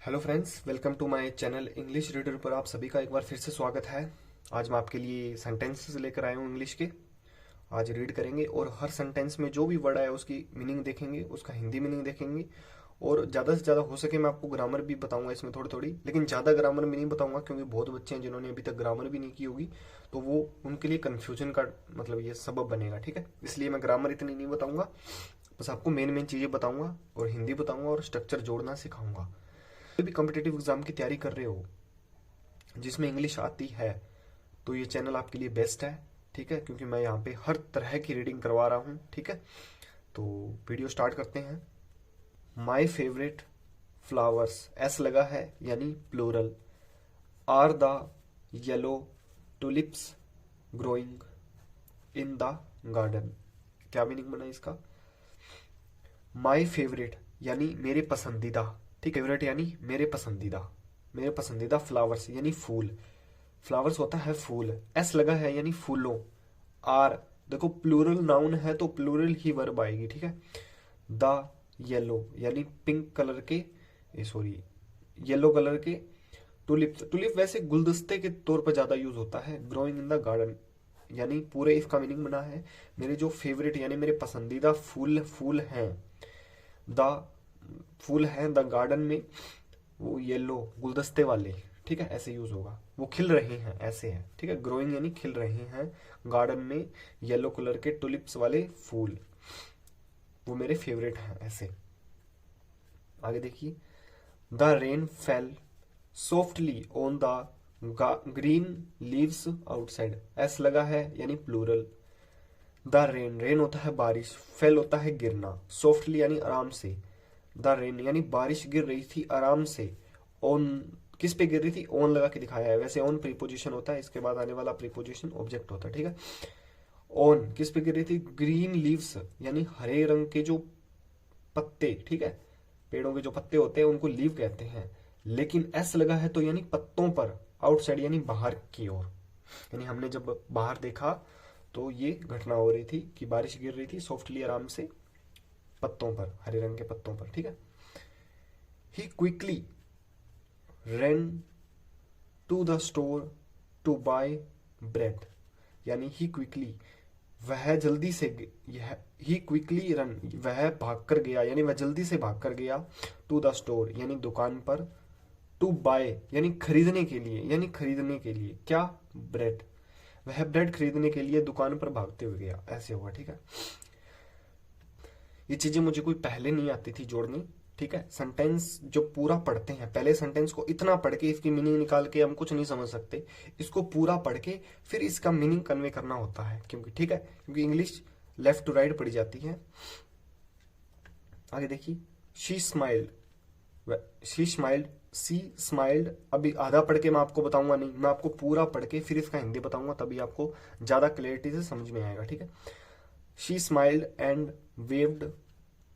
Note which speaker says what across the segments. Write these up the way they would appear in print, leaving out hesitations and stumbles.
Speaker 1: Hello friends, welcome to my channel English reader पर आप सभी का एक बार फिर से स्वागत है। आज मैं आपके लिए सेंटेंसेस लेकर आया हूँ इंग्लिश के। आज रीड करेंगे और हर सेंटेंस में जो भी वर्ड आया उसकी मीनिंग देखेंगे, उसका हिंदी मीनिंग देखेंगे। और ज़्यादा से ज़्यादा हो सके मैं आपको ग्रामर भी बताऊंगा इसमें थोड़ी थोड़ी, लेकिन ज़्यादा ग्रामर में नहीं बताऊंगा क्योंकि बहुत बच्चे हैं जिन्होंने अभी तक ग्रामर भी नहीं की होगी, तो वो उनके लिए कन्फ्यूजन का मतलब ये सबब बनेगा। ठीक है, इसलिए मैं ग्रामर इतनी नहीं बताऊंगा, बस आपको मेन मेन चीज़ें बताऊंगा और हिंदी बताऊंगा और स्ट्रक्चर जोड़ना सिखाऊंगा। कोई भी कॉम्पिटेटिव एग्जाम की तैयारी कर रहे हो जिसमें इंग्लिश आती है तो ये चैनल आपके लिए बेस्ट है। ठीक है, क्योंकि मैं यहाँ पे हर तरह की रीडिंग करवा रहा हूँ। ठीक है, तो वीडियो स्टार्ट करते हैं। माई फेवरेट फ्लावर्स, एस लगा है यानी plural, are the yellow tulips growing in the garden. क्या मीनिंग बना इसका? माई फेवरेट यानी मेरे पसंदीदा। ठीक है, फेवरेट यानी मेरे पसंदीदा फ्लावर्स यानी फूल। फ्लावर्स होता है फूल। एस लगा है यानी फूलों। आर, देखो प्लूरल नाउन है तो प्लूरल ही वर्ब आएगी। ठीक है, द येलो यानी पिंक कलर के, सॉरी येलो कलर के टुलिप। टुलिप वैसे गुलदस्ते के तौर पर ज्यादा यूज होता है। ग्रोइंग इन द गार्डन यानी पूरे इसका मीनिंग बना है मेरे जो फेवरेट यानी मेरे पसंदीदा फूल फूल हैं। द फूल हैं द गार्डन में, वो येलो गुलदस्ते वाले। ठीक है, ऐसे यूज होगा। वो खिल रहे हैं, ऐसे है। ठीक है, ग्रोइंग यानी खिल रहे हैं गार्डन में येलो कलर के टुलिप्स वाले फूल, वो मेरे फेवरेट हैं। ऐसे आगे देखिए। The rain fail softly on the green leaves outside. S लगा है यानी प्लूरल। द रेन, रेन होता है बारिश, फेल होता है गिरना, सॉफ्टली यानी आराम से। द रेन यानी बारिश गिर रही थी आराम से। ऑन किस पे गिर रही थी? ऑन लगा के दिखाया है। वैसे ऑन प्रीपोजिशन होता है, इसके बाद आने वाला प्रीपोजिशन ऑब्जेक्ट होता है। ठीक है, ऑन किस पे गिर रही थी? ग्रीन लीव्स यानी हरे रंग के जो पत्ते। ठीक है, पेड़ों के जो पत्ते होते हैं उनको लीव कहते हैं। लेकिन एस लगा है तो यानी पत्तों पर। आउटसाइड यानी बाहर की ओर, यानी हमने जब बाहर देखा तो ये घटना हो रही थी कि बारिश गिर रही थी सॉफ्टली आराम से पत्तों पर, हरे रंग के पत्तों पर। ठीक है, he quickly ran to the store to buy bread यानी ही क्विकली, वह जल्दी से, यह ही क्विकली रन, वह भाग कर गया यानी वह जल्दी से भाग कर गया। टू द स्टोर यानी दुकान पर। टू बाय यानी खरीदने के लिए, यानी खरीदने के लिए क्या? ब्रेड। वह ब्रेड खरीदने के लिए दुकान पर भागते हुए गया, ऐसे हुआ। ठीक है, ये चीजें मुझे कोई पहले नहीं आती थी जोड़नी। ठीक है, सेंटेंस जो पूरा पढ़ते हैं, पहले सेंटेंस को इतना पढ़ के इसकी मीनिंग निकाल के हम कुछ नहीं समझ सकते। इसको पूरा पढ़ के फिर इसका मीनिंग कन्वे करना होता है, क्योंकि ठीक है, क्योंकि इंग्लिश लेफ्ट टू राइट पढ़ी जाती है। आगे देखिए। She smiled, she smiled, she smiled. अभी आधा पढ़ के मैं आपको बताऊंगा नहीं, मैं आपको पूरा पढ़ के फिर इसका हिंदी बताऊंगा, तभी आपको ज्यादा क्लियरिटी से समझ में आएगा। ठीक है, she smiled and waved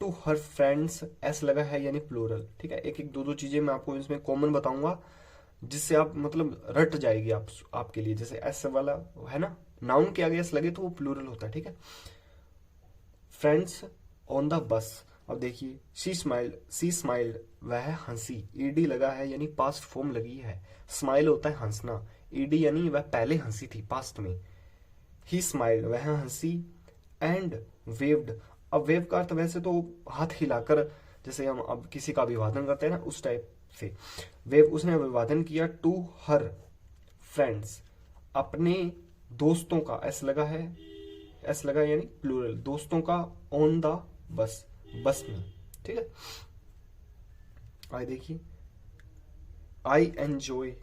Speaker 1: to her friends. S लगा है यानी प्लूरल। ठीक है, एक एक दो दो चीजें मैं आपको इसमें कॉमन बताऊंगा जिससे आप मतलब रट जाएगी आपके लिए। जैसे एस वाला है ना, नाउन के आगे एस लगे तो वो प्लूरल होता है। ठीक है, फ्रेंड्स ऑन द बस। अब देखिए, सी स्माइल्ड, वह हंसी। ईडी लगा है यानी पास्ट फॉर्म लगी है। स्माइल होता है हंसना, ईडी यानी वह पहले हंसी थी पास्ट में। ही स्माइल्ड, वह हंसी। एंड वेव्ड, अब वेव का अर्थ वैसे तो हाथ हिलाकर, जैसे हम अब किसी का अभिवादन करते हैं ना, उस टाइप से वेव, उसने अभिवादन किया। टू हर फ्रेंड्स, अपने दोस्तों का। एस लगा है, एस लगा यानी प्लूरल, दोस्तों का। ऑन द बस, बस में। ठीक है, आगे देखिए। आई एंजॉय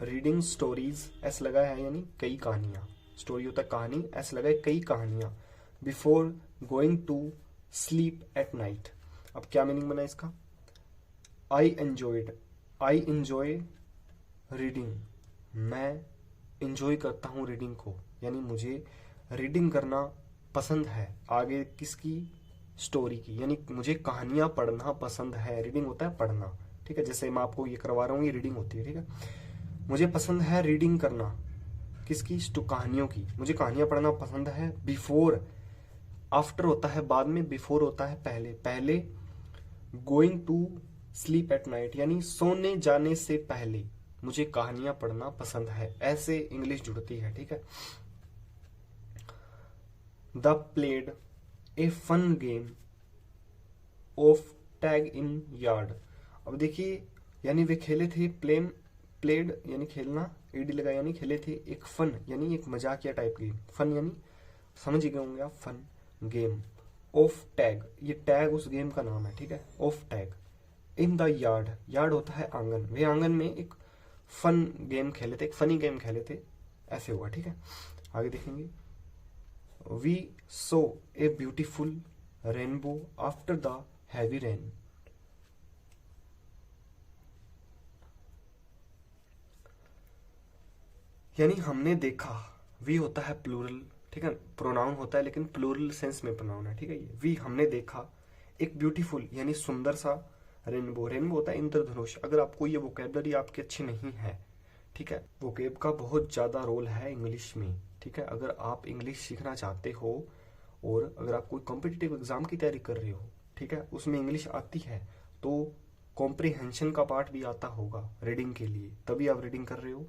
Speaker 1: रीडिंग स्टोरीज। एस लगा है यानी कई कहानियां। स्टोरी होता है कहानी, एस लगा है कई कहानियां। Before going to sleep at night. अब क्या मीनिंग बना इसका? I enjoyed, I enjoy reading, मैं इंजॉय करता हूँ रीडिंग को, यानी मुझे रीडिंग करना पसंद है। आगे किसकी? स्टोरी की, यानी मुझे कहानियां पढ़ना पसंद है। रीडिंग होता है पढ़ना। ठीक है, जैसे मैं आपको ये करवा रहा हूँ, ये रीडिंग होती है। ठीक है, मुझे पसंद है रीडिंग करना। किसकी? कहानियों की। मुझे कहानियां पढ़ना पसंद है। बिफोर, आफ्टर होता है बाद में, बिफोर होता है पहले। पहले going to sleep at night यानी सोने जाने से पहले मुझे कहानियां पढ़ना पसंद है, ऐसे इंग्लिश जुड़ती है। ठीक है। They played a fun game of tag in yard. अब देखिए, यानी वे खेले थे, प्लेड यानी खेलना, एडी लगा यानी खेले थे, एक फन यानी एक मजाकिया टाइप गेम, फन यानी समझ ही गए होंगे आप, फन गेम ऑफ टैग, ये टैग उस गेम का नाम है। ठीक है। Of tag in the yard, yard होता है आंगन, वे आंगन में एक फन गेम खेले थे, एक फनी गेम खेले थे, ऐसे हुआ। ठीक है। आगे देखेंगे, we saw a beautiful rainbow after the heavy rain. यानी हमने देखा, वी होता है प्लूरल, ठीक है, प्रोनाउन होता है लेकिन प्लूरल सेंस में प्रोनाउन है। ठीक है। वी हमने देखा एक ब्यूटीफुल यानी सुंदर सा रेनबो, रेनबो होता है इंद्रधनुष। अगर आपको ये वोकेबलरी आपकी अच्छी नहीं है, ठीक है, वोकेब का बहुत ज्यादा रोल है इंग्लिश में। ठीक है। अगर आप इंग्लिश सीखना चाहते हो और अगर आप कोई कॉम्पिटिटिव एग्जाम की तैयारी कर रहे हो, ठीक है, उसमें इंग्लिश आती है, तो कॉम्प्रिहेंशन का पार्ट भी आता होगा रीडिंग के लिए, तभी आप रीडिंग कर रहे हो।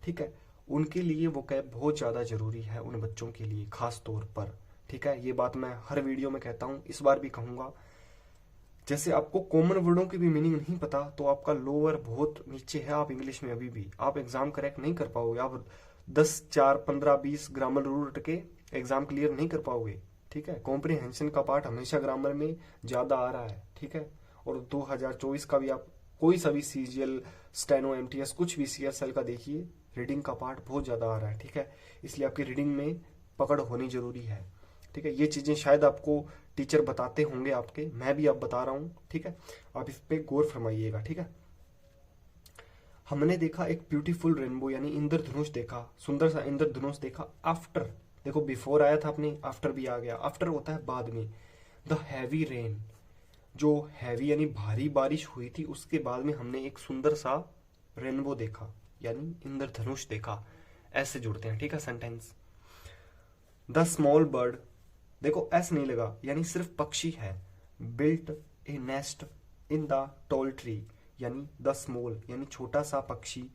Speaker 1: ठीक है। उनके लिए वोकैब बहुत ज़्यादा ज़रूरी है, उन बच्चों के लिए खास तौर पर। ठीक है। ये बात मैं हर वीडियो में कहता हूँ, इस बार भी कहूँगा। जैसे आपको कॉमन वर्डों की भी मीनिंग नहीं पता तो आपका लोअर बहुत नीचे है, आप इंग्लिश में अभी भी आप एग्जाम करेक्ट नहीं कर पाओगे। आप 10, 4, 15, 20 ग्रामर रूल रट के एग्जाम क्लियर नहीं कर पाओगे। ठीक है। कॉम्प्रिहेंशन का पार्ट हमेशा ग्रामर में ज़्यादा आ रहा है। ठीक है। और 2024 का भी आप कोई सा भी सीजीएल, स्टेनो, एमटीएस, कुछ भी सीएसएल का देखिए, रीडिंग का पार्ट बहुत ज़्यादा आ रहा है। ठीक है। इसलिए आपकी रीडिंग में पकड़ होनी जरूरी है। ठीक है। ये चीज़ें शायद आपको टीचर बताते होंगे आपके, मैं भी आप बता रहा हूँ। ठीक है। आप इस पे गौर फरमाइएगा। ठीक है। हमने देखा एक ब्यूटीफुल रेनबो यानी इंद्रधनुष देखा, सुंदर सा इंद्रधनुष देखा। आफ्टर, देखो बिफोर आया था अपने, आफ्टर भी आ गया। आफ्टर होता है बाद में। द हैवी रेन, जो हैवी यानी भारी बारिश हुई थी, उसके बाद में हमने एक सुंदर सा रेनबो देखा यानी इंद्रधनुष देखा, ऐसे जुड़ते हैं। ठीक है सेंटेंस। द स्मॉल बर्ड, देखो एस नहीं लगा यानी सिर्फ पक्षी है। Built A nest in the tall tree, यानी द स्मॉल यानी छोटा सा पक्षी,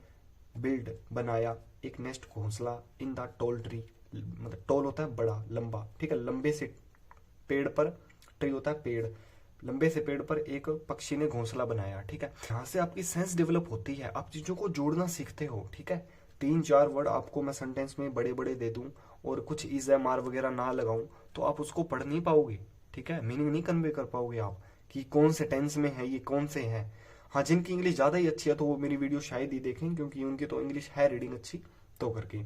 Speaker 1: बिल्ड बनाया एक नेस्ट घोंसला, इन द टॉल ट्री, मतलब टॉल होता है बड़ा, लंबा। ठीक है। लंबे से पेड़ पर, ट्री होता है पेड़, लंबे से पेड़ पर एक पक्षी ने घोंसला बनाया। ठीक है। यहाँ से आपकी सेंस डेवलप होती है, आप चीजों को जोड़ना सीखते हो। ठीक है। 3-4 वर्ड आपको मैं सेंटेंस में बड़े बड़े दे दूं और कुछ इज एम आर वगैरह ना लगाऊं तो आप उसको पढ़ नहीं पाओगे। ठीक है। मीनिंग नहीं कन्वे कर पाओगे आप कि कौन से टेंस में है, ये कौन से हैं। हाँ, जिनकी इंग्लिश ज्यादा ही अच्छी है तो वो मेरी वीडियो शायद ही देखें, क्योंकि उनकी तो इंग्लिश है रीडिंग अच्छी तो करके।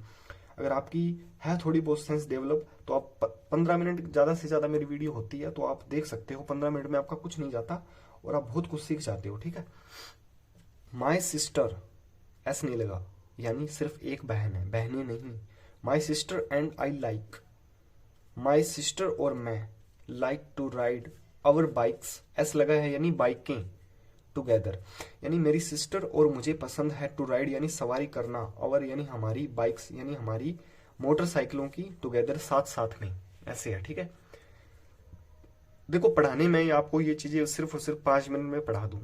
Speaker 1: अगर आपकी है थोड़ी बहुत सेंस डेवलप तो आप 15 मिनट ज़्यादा से ज़्यादा मेरी वीडियो होती है तो आप देख सकते हो, 15 मिनट में आपका कुछ नहीं जाता और आप बहुत कुछ सीख जाते हो। ठीक है। माई सिस्टर, एस नहीं लगा यानी सिर्फ एक बहन है, बहनें नहीं। My sister and I like, my sister और मैं, like to ride our bikes, S लगा है यानी बाइकें, टुगेदर यानी मेरी सिस्टर और मुझे पसंद है, टू राइड यानी सवारी करना, और यानी हमारी बाइक्स यानी हमारी मोटरसाइकिलों की, टुगेदर साथ साथ में, ऐसे है। ठीक है। देखो पढ़ाने में आपको ये चीजें सिर्फ और सिर्फ 5 मिनट में पढ़ा दूं।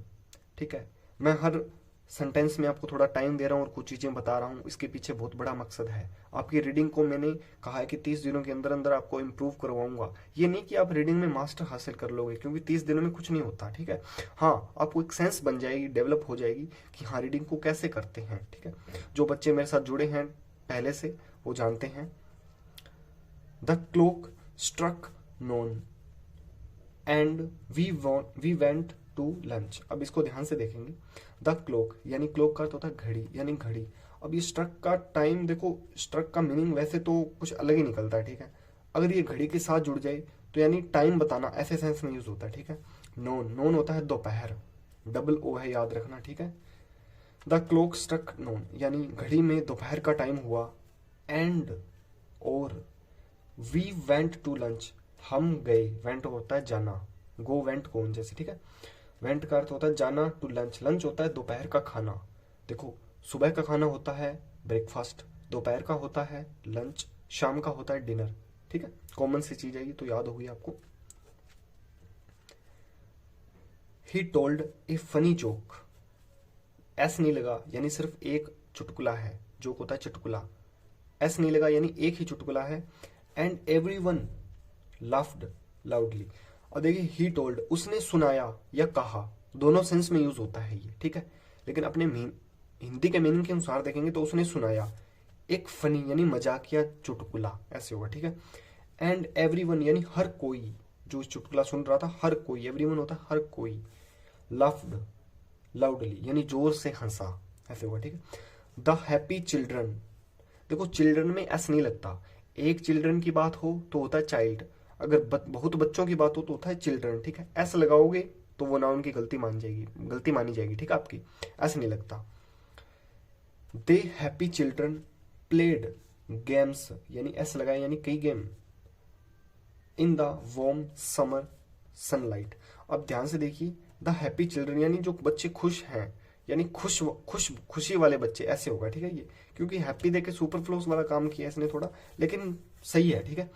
Speaker 1: ठीक है। मैं हर सेंटेंस में आपको थोड़ा टाइम दे रहा हूँ और कुछ चीजें बता रहा हूँ, इसके पीछे बहुत बड़ा मकसद है। आपकी रीडिंग को मैंने कहा है कि 30 दिनों के अंदर अंदर आपको इम्प्रूव करवाऊंगा। ये नहीं कि आप रीडिंग में मास्टर हासिल कर लोगे, क्योंकि 30 दिनों में कुछ नहीं होता। ठीक है। हाँ, आपको एक सेंस बन जाएगी, डेवलप हो जाएगी कि हाँ रीडिंग को कैसे करते हैं। ठीक है। जो बच्चे मेरे साथ जुड़े हैं पहले से वो जानते हैं। The clock struck noon and we went to lunch. अब इसको ध्यान से देखेंगे। द क्लॉक यानी क्लॉक का अर्थ होता है घड़ी यानी घड़ी। अब ये स्ट्रक का टाइम, देखो स्ट्रक का मीनिंग वैसे तो कुछ अलग ही निकलता है। ठीक है। अगर ये घड़ी के साथ जुड़ जाए तो यानी टाइम बताना, ऐसे सेंस में यूज होता है। ठीक है। नोन, नोन होता है दोपहर, डबल ओ है, याद रखना। ठीक है। द क्लॉक स्ट्रक नोन यानी घड़ी में दोपहर का टाइम हुआ। एंड और वी वेंट टू लंच, हम गए, वेंट होता है जाना, गो वेंट कौन जैसे। ठीक है। वेंट का अर्थ होता है जाना, टू लंच, लंच होता है दोपहर का खाना। देखो सुबह का खाना होता है ब्रेकफास्ट, दोपहर का होता है लंच, शाम का होता है डिनर। ठीक है। कॉमन सी चीज है ये तो याद होगी आपको। He told A funny joke, S नहीं लगा यानी सिर्फ एक चुटकुला है, जोक होता है चुटकुला, एस नहीं लगा यानी एक ही चुटकुला है। And every one laughed loudly. और देखिए ही टोल्ड, उसने सुनाया या कहा, दोनों सेंस में यूज होता है ये, ठीक है। लेकिन अपने हिंदी के मीनिंग के अनुसार देखेंगे तो उसने सुनाया एक फनी यानी मजाकिया चुटकुला, ऐसे होगा, ठीक है। एंड एवरी वन यानी हर कोई, जो चुटकुला सुन रहा था हर कोई, एवरी वन होता है हर कोई, लाफ्ड लाउडली यानी जोर से हंसा, ऐसे होगा, ठीक है। द हैप्पी चिल्ड्रन, देखो चिल्ड्रन में एस नहीं लगता, एक चिल्ड्रन की बात हो तो होता है चाइल्ड, अगर बहुत बच्चों की बात हो तो होता है चिल्ड्रन, ठीक है। एस लगाओगे तो वो नाउन की गलती मानी जाएगी, ठीक है आपकी, एस नहीं लगता। दे हैप्पी चिल्ड्रन प्लेड गेम्स, यानी एस लगाए यानी कई game, in the warm summer sunlight. अब ध्यान से देखिए, द हैप्पी चिल्ड्रन यानी जो बच्चे खुश हैं, यानी खुशी वाले बच्चे, ऐसे होगा, ठीक है। ये क्योंकि हैप्पी देके सुपर फ्लोस वाला काम किया इसने थोड़ा, लेकिन सही है, ठीक है।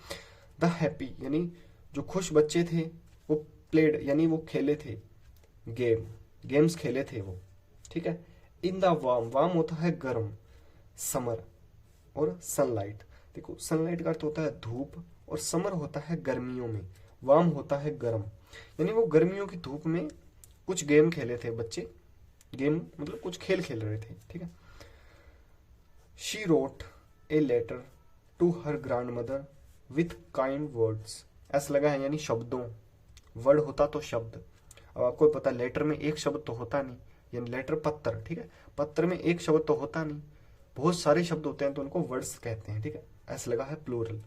Speaker 1: द हैप्पी यानी जो खुश बच्चे थे, वो प्लेड यानी वो खेले थे गेम्स खेले थे वो, ठीक है। इन द वार्म, वार्म होता है गर्म, समर और सनलाइट, देखो सनलाइट का अर्थ होता है धूप और समर होता है गर्मियों में, वार्म होता है गर्म, यानी वो गर्मियों की धूप में कुछ गेम खेले थे बच्चे, गेम मतलब कुछ खेल खेल रहे थे, ठीक है। She wrote a letter to her grandmother with kind words, ऐसा लगा है यानी शब्दों, वर्ड होता तो शब्द, अब आपको पता लेटर में एक शब्द तो होता नहीं, यानी लेटर पत्र, ठीक है, पत्र में एक शब्द तो होता नहीं, बहुत सारे शब्द होते हैं तो उनको वर्ड्स कहते हैं, ठीक है, ऐसा लगा है प्लूरल।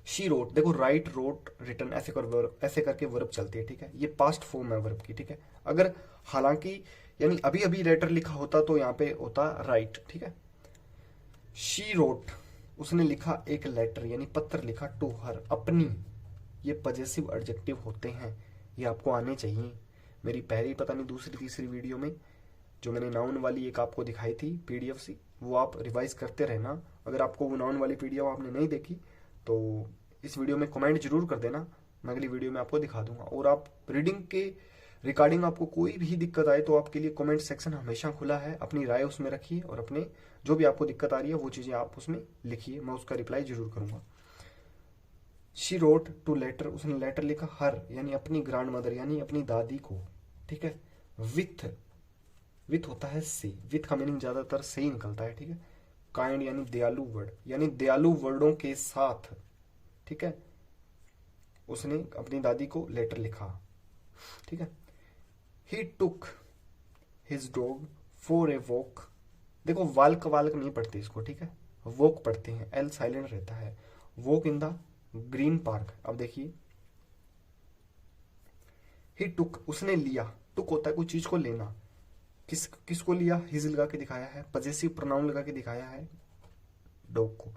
Speaker 1: शी रोट, देखो राइट रोट रिटन ऐसे करके वर्ब चलती है, ठीक है, ये पास्ट फॉर्म है वर्ब की, ठीक है। अगर हालांकि यानी अभी अभी लेटर लिखा होता तो यहाँ पे होता राइट, ठीक है। शी रोट, उसने लिखा एक लेटर यानी पत्र लिखा, टू हर, अपनी, ये पजेसिव एडजेक्टिव होते हैं, ये आपको आने चाहिए। मेरी पहली पता नहीं दूसरी तीसरी वीडियो में जो मैंने नाउन वाली एक आपको दिखाई थी पीडीएफ सी, वो आप रिवाइज करते रहना। अगर आपको वो नाउन वाली पीडीएफ आपने नहीं देखी तो इस वीडियो में कमेंट जरूर कर देना, मैं अगली वीडियो में आपको दिखा दूंगा। और आप रीडिंग के रिकॉर्डिंग आपको कोई भी दिक्कत आए तो आपके लिए कमेंट सेक्शन हमेशा खुला है, अपनी राय उसमें रखिए और अपने जो भी आपको दिक्कत आ रही है वो चीज़ें आप उसमें लिखिए, मैं उसका रिप्लाई जरूर करूंगा। शी रोट टू लेटर, उसने लेटर लिखा हर यानी अपनी ग्रैंड मदर यानी अपनी दादी को, ठीक है। विथ होता है से, विथ का मीनिंग ज्यादातर से ही निकलता है, ठीक है। काइंड यानी दयालु वर्ड, यानी दयालु वर्डों के साथ, ठीक है, उसने अपनी दादी को लेटर लिखा, ठीक है। He took his dog for a walk, देखो वाल्क वाल्क नहीं पढ़ते इसको, ठीक है, वॉक पढ़ते हैं, एल साइलेंट रहता है। Walk in the green park, अब देखिए ही टुक, उसने लिया, टुक होता है कोई चीज को लेना, किसको लिया, हिज लगा के दिखाया है, पजेसिव प्रोनाउन लगा के दिखाया है डॉग को।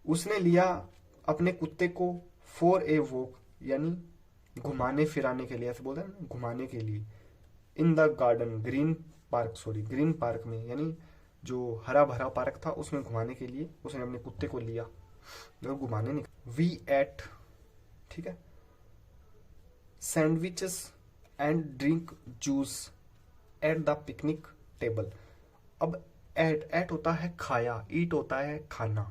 Speaker 1: उसने लिया अपने कुत्ते को फॉर ए वॉक यानी घुमाने फिराने के लिए, ऐसे बोलते हैं ना, घुमाने के लिए। इन द गार्डन, ग्रीन पार्क में, यानी जो हरा भरा पार्क था उसमें घुमाने के लिए उसने अपने कुत्ते को लिया, जो घुमाने निकला। वी एट, ठीक है, sandwiches and drink juice at the picnic table. अब एट होता है खाया, ईट होता है खाना,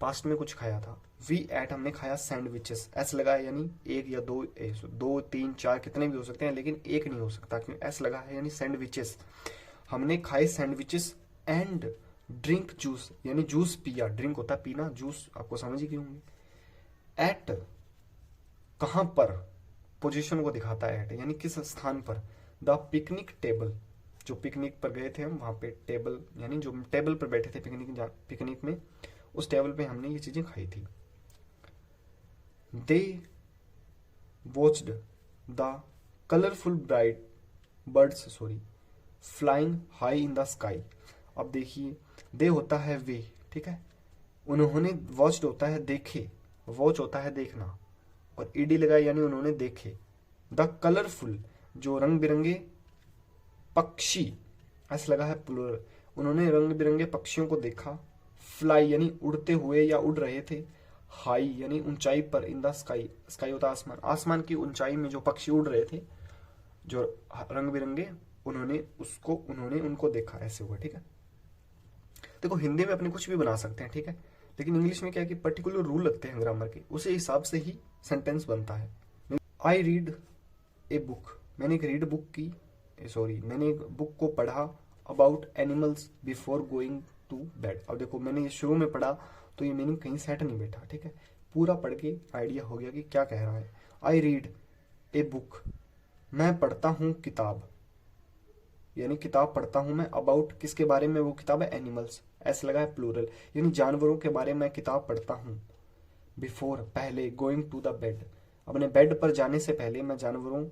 Speaker 1: पास्ट में कुछ खाया था। वी एट, हमने खाया सैंडविचेस, एस लगा है यानी एक या दो तीन चार कितने भी हो सकते हैं, लेकिन एक नहीं हो सकता क्योंकि एस लगा है यानी सैंडविचेस, हमने खाए सैंडविचेस। एंड ड्रिंक जूस यानी जूस पिया, ड्रिंक होता है पीना, जूस आपको समझ ही गए होंगे। एट कहां पर, पोजीशन को दिखाता है एट, यानी किस स्थान पर। द पिकनिक टेबल, जो पिकनिक पर गए थे हम वहां पे, टेबल यानी जो टेबल पर बैठे थे पिकनिक में, उस टेबल पे हमने ये चीजें खाई थी। They watched the colourful bright birds flying high in the sky. अब देखिए दे होता है वे, ठीक है, उन्होंने, वॉच्ड होता है देखे, वॉच होता है देखना, और ईडी लगाया यानी उन्होंने देखे। द कलरफुल, जो रंग बिरंगे पक्षी, ऐसा लगा है प्लूरल, उन्होंने रंग बिरंगे पक्षियों को देखा। फ्लाई यानी उड़ते हुए या उड़ रहे थे, हाई यानी ऊंचाई पर, इन द स्काई, स्काई होता है आसमान, आसमान की ऊंचाई में जो पक्षी उड़ रहे थे, जो रंग बिरंगे, उन्होंने उनको देखा, ऐसे हुआ। ठीक है, देखो हिंदी में अपने कुछ भी बना सकते हैं, ठीक है, लेकिन इंग्लिश में क्या है कि पर्टिकुलर रूल लगते हैं ग्रामर के, उसी हिसाब से ही सेंटेंस बनता है। आई रीड ए बुक, मैंने एक रीड बुक की, सॉरी मैंने एक बुक को पढ़ा about animals before going to bed. अब देखो मैंने ये शुरू में पढ़ा तो ये मीनिंग कहीं सेट नहीं बैठा, ठीक है, पूरा पढ़ के आइडिया हो गया कि क्या कह रहा है। आई रीड ए बुक, मैं पढ़ता हूँ किताब, यानी किताब पढ़ता हूँ मैं, अबाउट किसके बारे में, वो किताब है एनिमल्स, ऐसे लगा है प्लूरल, यानी जानवरों के बारे में किताब पढ़ता हूँ। बिफोर पहले, गोइंग टू द बेड अपने बेड पर जाने से पहले मैं जानवरों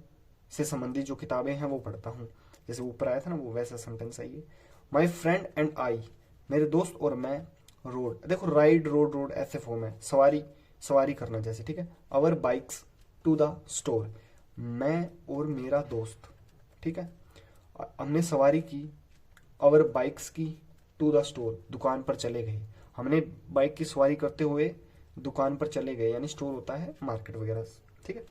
Speaker 1: से संबंधित जो किताबें हैं वो पढ़ता हूँ। जैसे ऊपर आया था ना वो वैसा सेंटेंस है ये। माई फ्रेंड एंड आई, मेरे दोस्त और मैं, रोड, देखो राइड रोड रोड ऐसे फॉर्म है, सवारी सवारी करना जैसे, ठीक है। Our bikes to the store, मैं और मेरा दोस्त, ठीक है, हमने सवारी की, आवर बाइक्स की, टू द स्टोर दुकान पर चले गए, हमने बाइक की सवारी करते हुए दुकान पर चले गए, यानी स्टोर होता है मार्केट वगैरह, ठीक है।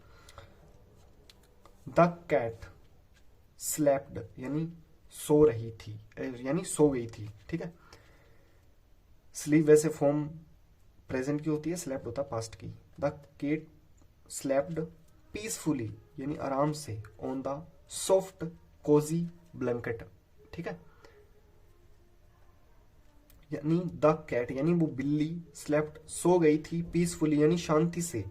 Speaker 1: द कैट स्लेप्ड यानी सो रही थी, यानी सो गई थी, ठीक है। स्लीप वैसे फॉर्म प्रेजेंट की होती है, स्लेप्ड होता है पास्ट की। द कैट स्लेप्ड पीसफुली यानी आराम से, on the soft cosy blanket, ठीक है। यानी द कैट यानी वो बिल्ली, स्लेप्ट सो गई थी, पीसफुली यानी शांति से,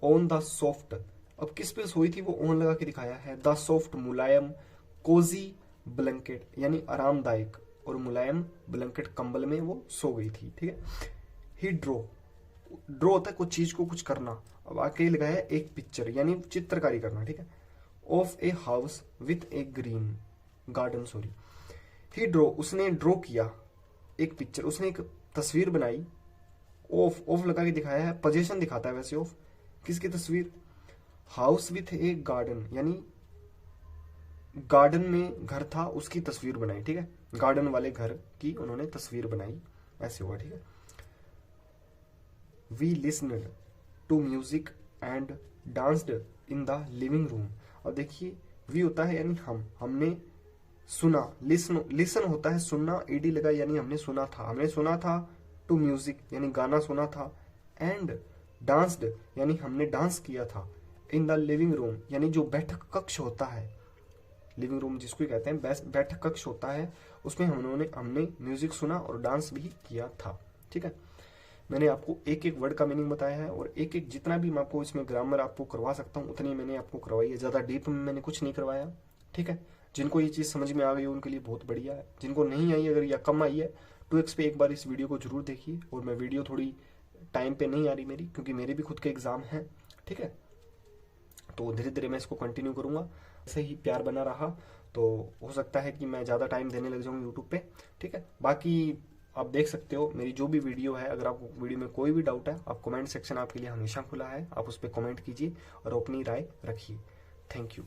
Speaker 1: ऑन द सॉफ्ट, अब किस पे सोई थी वो ऑन लगा के दिखाया है, द सॉफ्ट मुलायम, कोजी ब्लैंकेट यानी आरामदायक और मुलायम ब्लैंकेट कंबल में वो सो गई थी, ठीक है। ही ड्रो, ड्रो होता है कुछ चीज को कुछ करना, अब आके लगाया एक पिक्चर यानी चित्रकारी करना, ठीक है। Of a house with a green garden, sorry. He drew उसने ड्रॉ किया एक पिक्चर, उसने एक तस्वीर बनाई, ऑफ ऑफ लगा के दिखाया है, पोजीशन दिखाता है वैसे ऑफ, किसकी तस्वीर, हाउस विथ ए गार्डन यानी गार्डन में घर था उसकी तस्वीर बनाई, ठीक है, गार्डन वाले घर की उन्होंने तस्वीर बनाई, ऐसे हुआ, ठीक है। We listened to music and danced in the living room, और देखिए वी होता है यानी हमने सुना, लिसन होता है सुनना, एडी लगा यानी हमने सुना था, टू म्यूजिक यानी गाना सुना था, एंड डांस्ड यानी हमने डांस किया था, इन द लिविंग रूम यानी जो बैठक कक्ष होता है, लिविंग रूम जिसको कहते हैं बैठक कक्ष होता है, उसमें हमने म्यूजिक सुना और डांस भी किया था, ठीक है। मैंने आपको एक एक वर्ड का मीनिंग बताया है, और एक एक जितना भी मैं आपको इसमें ग्रामर आपको करवा सकता हूँ उतनी मैंने आपको करवाई है, ज्यादा डीप में मैंने कुछ नहीं करवाया, ठीक है। जिनको ये चीज समझ में आ गई उनके लिए बहुत बढ़िया है, जिनको नहीं आई अगर या कम आई है 2x पे एक बार इस वीडियो को जरूर देखिए। और मैं वीडियो थोड़ी टाइम पे नहीं आ रही मेरी, क्योंकि मेरे भी खुद के एग्जाम है, ठीक है, तो धीरे धीरे मैं इसको कंटिन्यू करूंगा। ऐसे ही प्यार बना रहा तो हो सकता है कि मैं ज़्यादा टाइम देने लग जाऊँ यूट्यूब पे, ठीक है। बाकी आप देख सकते हो मेरी जो भी वीडियो है, अगर आपको वीडियो में कोई भी डाउट है, आप कमेंट सेक्शन आपके लिए हमेशा खुला है, आप उस पर कमेंट कीजिए और अपनी राय रखिए। Thank you.